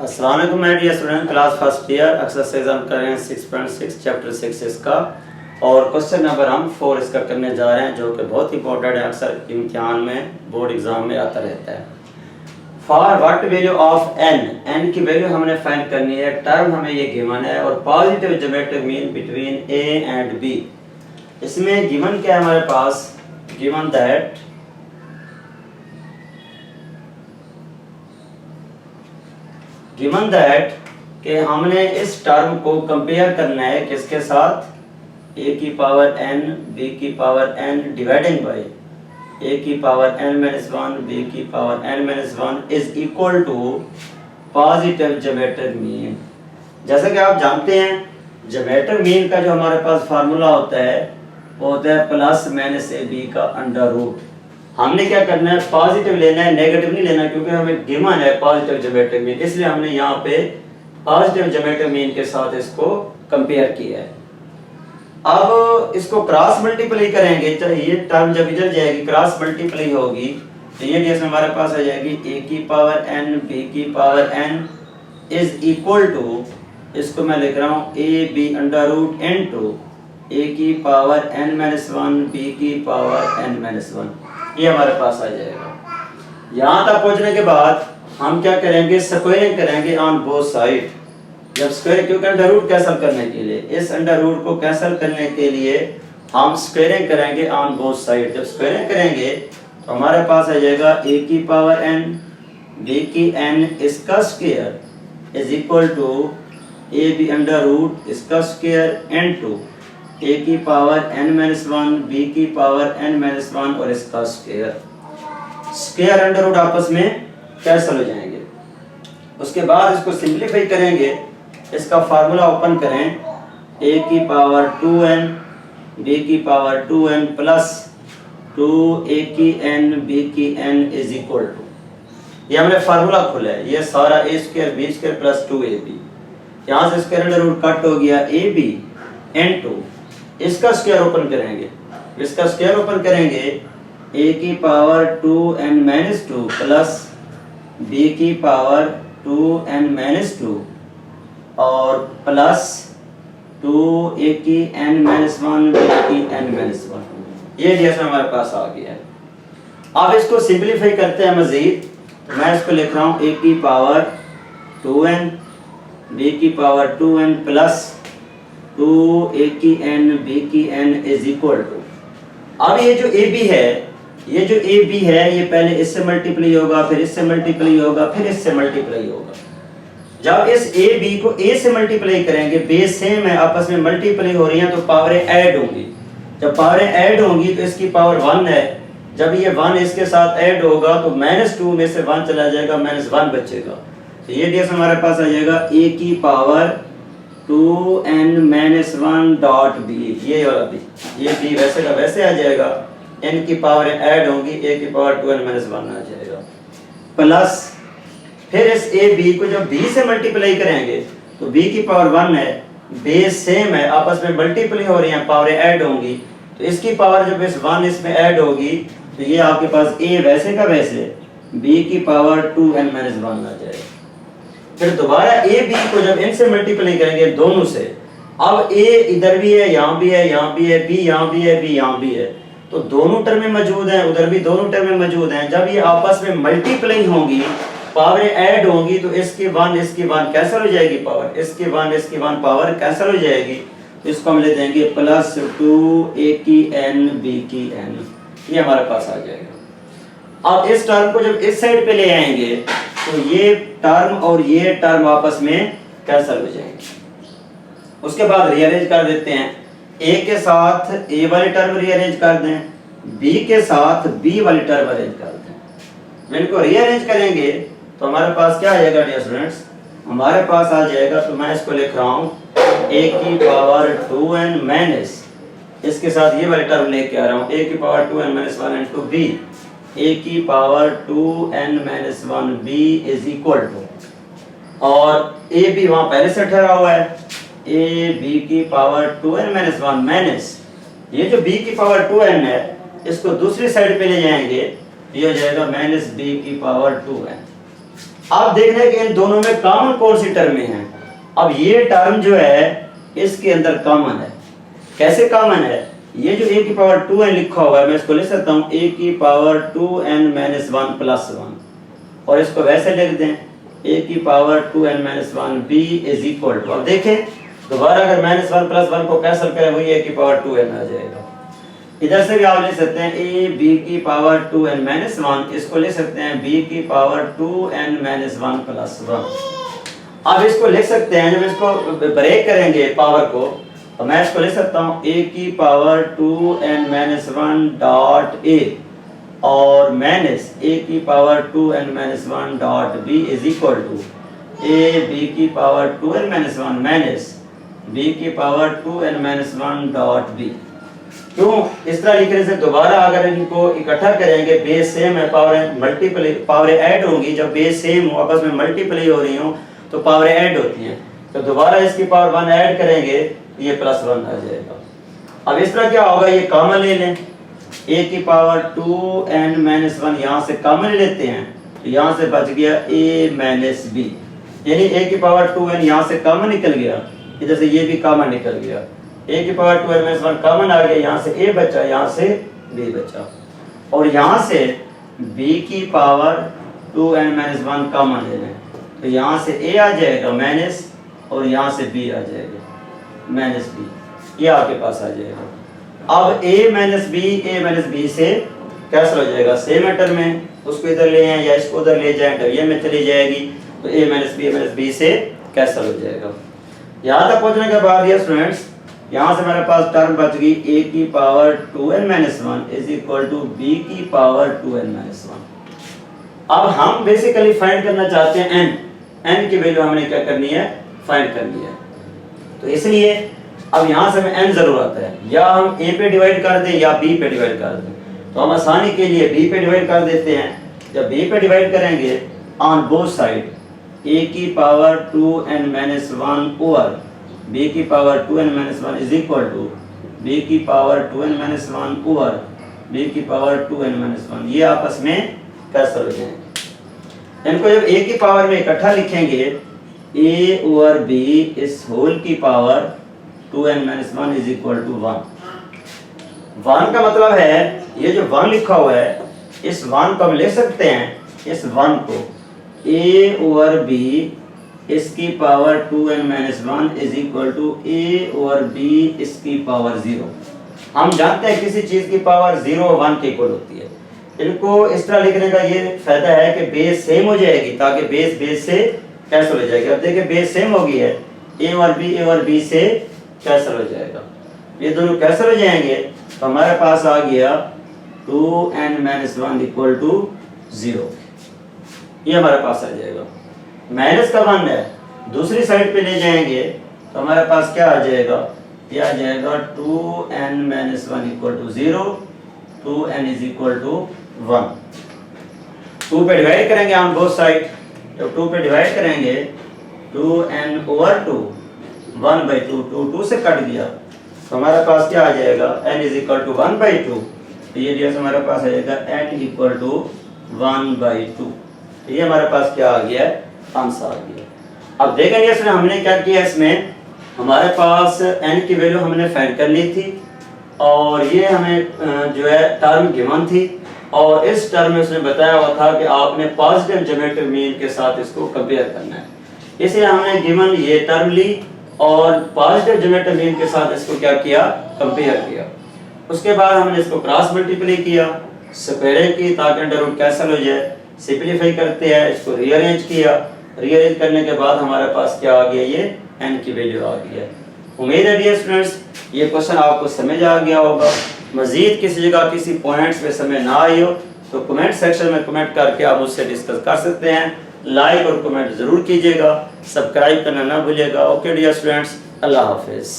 अस्सलाम वालेकुम my dear student, class first year exercise हम कर रहे हैं 6.6 चैप्टर 6 इसका, और क्वेश्चन नंबर हम 4 इसका करने जा रहे हैं, जो कि बहुत इंपॉर्टेंट है, अक्सर इम्तिहान में बोर्ड एग्जाम में आता रहता है। For what value of n की वैल्यू हमने फाइंड करनी है। टर्म हमें ये गिवन है और positive geometric mean between a and b. इसमें गिवन क्या है हमारे पास, गिवन दैट कि हमने इस टर्म को कंपेयर करना है किसके साथ, a की पावर n b की power n dividing by a की पावर n-1 b की power n-1 is equal to positive geometric mean. जैसा कि आप जानते हैं ज्योमेट्रिक मीन का जो हमारे पास फार्मूला होता है वो होता है प्लस माइनस ए बी का अंडर रूट। हमने क्या करना है, पॉजिटिव लेना है, नेगेटिव नहीं लेना, क्योंकि हमें गिवन है पॉजिटिव ज्योमेट्रिक मीन, इसलिए हमने यहाँ पे पॉजिटिव ज्योमेट्रिक मीन के साथ इसको कंपेयर किया है। अब इसको क्रॉस मल्टीप्लाई करेंगे, ये टर्म जब इधर जाएगी क्रॉस मल्टीप्लाई होगी तो ये केस हमारे पास आ जाएगी a की पावर n b की power n is equal to, इसको मैं लिख रहा हूँ a b under root into a की पावर n-1 b की पावर n-1, ये हमारे पास आ जाएगा। यहाँ तक पहुँचने के बाद हम क्या करेंगे, स्क्वायरिंग करेंगे ऑन बोथ साइड। जब स्क्वायर, क्योंकि अंडर रूट कैंसिल करने के लिए, इस अंडर रूट को कैंसिल करने के लिए हम स्क्वायरिंग करेंगे ऑन बोथ साइड। जब स्क्वायरिंग करेंगे तो हमारे पास आ जाएगा a की पावर n b की n इसका square is equal to a b under root इसका स्क्वायर इनटू a की पावर n-1 b की पावर n-1 और इसका स्क्वायर। स्क्वायर अंडर रूट आपस में कैंसिल हो जाएंगे। उसके बाद इसको सिंपलीफाई करेंगे, इसका फार्मूला ओपन करें, a की पावर 2n b की पावर 2n प्लस 2a की n b की n इज इक्वल टू, ये हमने फार्मूला खोला है, ये सारा a square b square plus 2ab, यहाँ से स्क्वायर अंडर रूट कट हो गया ab इनटू इसका स्क्वायर ओपन करेंगे, इसका स्क्वायर ओपन करेंगे a की पावर 2n-2 प्लस b की पावर 2n-2 और प्लस 2a की n-1 b की n-1, ये जैसा हमारे पास आ गया है। अब इसको सिंपलीफाई करते हैं मजीद, मैं इसको लिख रहा हूँ a की पावर 2n b की पावर 2n प्लस 2a की n b की n इज इक्वल टू, अब ये जो ab है, ये जो ab है ये पहले इससे मल्टीप्लाई होगा, फिर इससे मल्टीप्लाई होगा, फिर इससे मल्टीप्लाई होगा। जब इस ab को a से मल्टीप्लाई करेंगे, बेस सेम है, आपस में मल्टीप्लाई हो रही हैं तो पावरें ऐड होंगी। जब पावरें ऐड होंगी तो इसकी पावर 1 है, जब ये 1 इसके साथ ऐड होगा तो -2 में से 1 चला जाएगा, -1 बचेगा। तो ये केस हमारे पास आ जाएगा a की पावर 2n-1 डॉट b, ये वाला b, ये b वैसे का वैसे आ जाएगा, n की पावर ऐड होंगी, a की पावर 2n-1 आ जाएगा, प्लस फिर इस a b को जब b से मल्टीप्लाई करेंगे तो b की पावर 1 है, बेस सेम है, आपस में मल्टीप्लाई हो रही हैं, पावर ऐड होंगी, तो इसकी पावर जब इस 1 इसमें ऐड होगी तो ये आपके पास a वैसे का वैसे b की पावर 2n-1 आ जाएगा। फिर दोबारा a b को जब इनसे मल्टीप्लाई करेंगे दोनों से, अब a इधर भी है, यहाँ भी है, यहाँ भी है, b यहाँ भी है, b यहाँ भी है, तो दोनों टर्म में मौजूद हैं, उधर भी दोनों टर्म में मौजूद हैं। जब ये आपस में मल्टीप्लाई होंगी, पावरें ऐड होंगी, तो इसकी 1 इसकी 1 कैंसिल हो जाएगी, पावर इसकी 1 इसकी 1 पावर कैंसिल हो जाएगी, तो इसको हम ले देंगे प्लस 2a की n b की n, ये हमारे पास आ जाएगा। अब इस टर्म को जब इस साइड पे ले आएंगे तो ये टर्म और ये टर्म आपस में कैंसिल हो जाएंगे। उसके बाद रीअरेंज कर देते हैं, a के साथ a वाली टर्म रीअरेंज कर दें, b के साथ b वाली टर्म अरेंज कर दें। इनको रीअरेंज करेंगे तो हमारे पास क्या आ जाएगा डियर स्टूडेंट्स, हमारे पास आ जाएगा, तो मैं इसको लिख रहा हूँ a की पावर 2n माइनस, इसके साथ ये वाली टर्म लेके आ रहा हूँ, a की power 2n-1 into b, a की power 2n-1 b is equal to, और a b वहां पहले से ठहरा हुआ है, a b की पावर 2n-1 माइनस ये जो b की पावर 2n है, इसको दूसरी साइड पे ले जाएंगे, ये हो जाएगा -b की पावर 2n। आप देख रहे हैं कि इन दोनों में कॉमन कौन सी टर्म है। अब ये टर्म जो है इसके अंदर कॉमन है। कैसे कॉमन है? ये जो a की पावर 2n लिखा हुआ है मैं इसको लिख सकता हूँ a की पावर 2n माइनस 1 प्लस 1, और इसको वैसे लिख दें a की power 2n minus 1 b is equal to, अब देखें दोबारा अगर माइनस 1 प्लस 1 को कैंसिल करें वही a की पावर 2n आ जाएगा। इधर से भी आप लिख सकते हैं a b की पावर 2n माइनस 1, इसको लिख सकते हैं b की पावर 2n माइनस 1 प्लस 1। अब इसको लिख सकते हैं, जब इसको ब्रेक करेंगे पावर को तो मैं इसको लिख सकता हूँ a की power 2n minus 1 dot a और माइनस a की power 2n minus 1 dot b is equal to a b की power 2n minus 1 minus b की power 2n minus 1 dot b। क्यों इस तरह लिखने से दोबारा अगर इनको इकट्ठा करेंगे बेस सेम है, पावर मल्टीप्लाई पावर ऐड होंगी, जब बेस सेम हो आपस में मल्टीप्लाई हो रही हो तो पावर ऐड होती हैं, तो दोबारा इसकी पावर 1 ऐड करेंगे ये प्लस 1 आ जाएगा। अब इस तरह क्या होगा, ये कॉमन ले लें a की पावर 2n माइनस 1 यहाँ से कॉमन लेते हैं तो यहाँ से बच गया a माइनस b, यानी a की पावर 2n यहाँ से कॉमन निकल गया, इधर से ये भी कॉमन निकल गया, a की पावर 2n माइनस 1 कॉमन आ गया, यहाँ से a बचा यहाँ से b बचा, और यहाँ से b की पावर 2n माइनस 1 कॉमन ले लें तो यहाँ से a आ जाएगा माइनस और यहाँ से b आ जाएगा माइनस b, ये आपके पास आ जाएगा। अब a माइनस b से कैंसिल हो जाएगा, सेम टर्म में उसको इधर ले आए या इसको उधर ले जाए तो ये में चली जाएगी तो a माइनस b से कैंसिल हो जाएगा। यहाँ तक पहुँचने के बाद ये स्टूडेंट्स यहाँ से हमारे पास टर्म बच गई a की power 2n minus 1 is equal to b की पावर 2n माइनस 1। अब हम बेसिकली फाइंड करना चाहते हैं n की वैल्यू हमने क्या करनी है, फाइंड करनी है, तो इसलिए अब यहाँ से हमें n जरूरत है, या हम a पे डिवाइड कर दें या b पे डिवाइड कर दें, तो हम आसानी के लिए b पे डिवाइड कर देते हैं। जब b पे डिवाइड करेंगे ऑन बोथ साइड a की power 2n minus 1 over b की power 2n minus 1 is equal to b की power 2n minus 1 over b की पावर 2n माइनस 1, ये आपस में कैंसिल हो जाएंगे। इनको जब a की पावर में इकट्ठा लिखेंगे a ओवर b इस होल की power 2n minus 1 is equal to 1। 1 का मतलब है ये जो 1 लिखा हुआ है इस 1 को हम ले सकते हैं, इस 1 को a ओवर b इसकी power 2n minus 1 is equal to a over b इसकी पावर 0। हम जानते हैं किसी चीज की पावर 0 1 के इक्वल होती है। इनको इस तरह लिखने का ये फायदा है कि बेस सेम हो जाएगी ताकि बेस से कैंसिल हो जाएगी। अब देखिए बेस सेम हो गई है, a और b से कैंसिल हो जाएगा, ये दोनों कैंसिल हो जाएंगे तो हमारे पास आ गया 2n माइनस 1 इक्वल टू 0, ये हमारे पास आ जाएगा। माइनस का 1 है, दूसरी साइड पे ले जाएंगे तो हमारे पास क्या आ जाएगा, ये आ जाएगा 2n minus 1 equal to 0, 2n is equal to 1। 2 पे डिवाइड करेंगे ऑन बोथ साइड, जब 2 पे डिवाइड करेंगे 2n ओवर 2 1/2, 2 से कट गया तो हमारे पास क्या आ जाएगा, n इज इक्वल टू 1/2, तो ये दिया हमारे पास आ जाएगा n इक्वल टू 1/2, तो ये हमारे पास क्या आ गया, आंसर आ गया। अब देखेंगे इसमें हमने क्या किया, इसमें हमारे पास n की वैल्यू हमने फाइंड कर ली थी और ये हमें जो है टर्म गिवन थी, और इस टर्म में उसने बताया हुआ था कि आपने पॉजिटिव ज्योमेट्रिक मीन के साथ इसको कंपेयर करना है, इसलिए हमने गिवन ये टर्म ली और पॉजिटिव ज्योमेट्रिक मीन के साथ इसको क्या किया, कंपेयर किया। उसके बाद हमने इसको क्रॉस मल्टीप्लाई किया, स्क्वायरिंग की ताकि अंडर रूट कैंसिल हो जाए, सिंपलीफाई करते हैं इसको रीअरेंज किया, रीअरेंज करने के बाद हमारे पास क्या आ गया, ये n की वैल्यू आ गई है। उम्मीद है डियर स्टूडेंट्स ये क्वेश्चन आपको समझ आ गया होगा। मजीद किसी जगह किसी पॉइंट्स पे समझ ना आई हो तो कमेंट सेक्शन में कमेंट करके आप उससे डिस्कस कर सकते हैं। लाइक और कमेंट जरूर कीजिएगा, सब्सक्राइब करना ना भूलिएगा। ओके डियर स्टूडेंट्स, अल्लाह हाफिज़।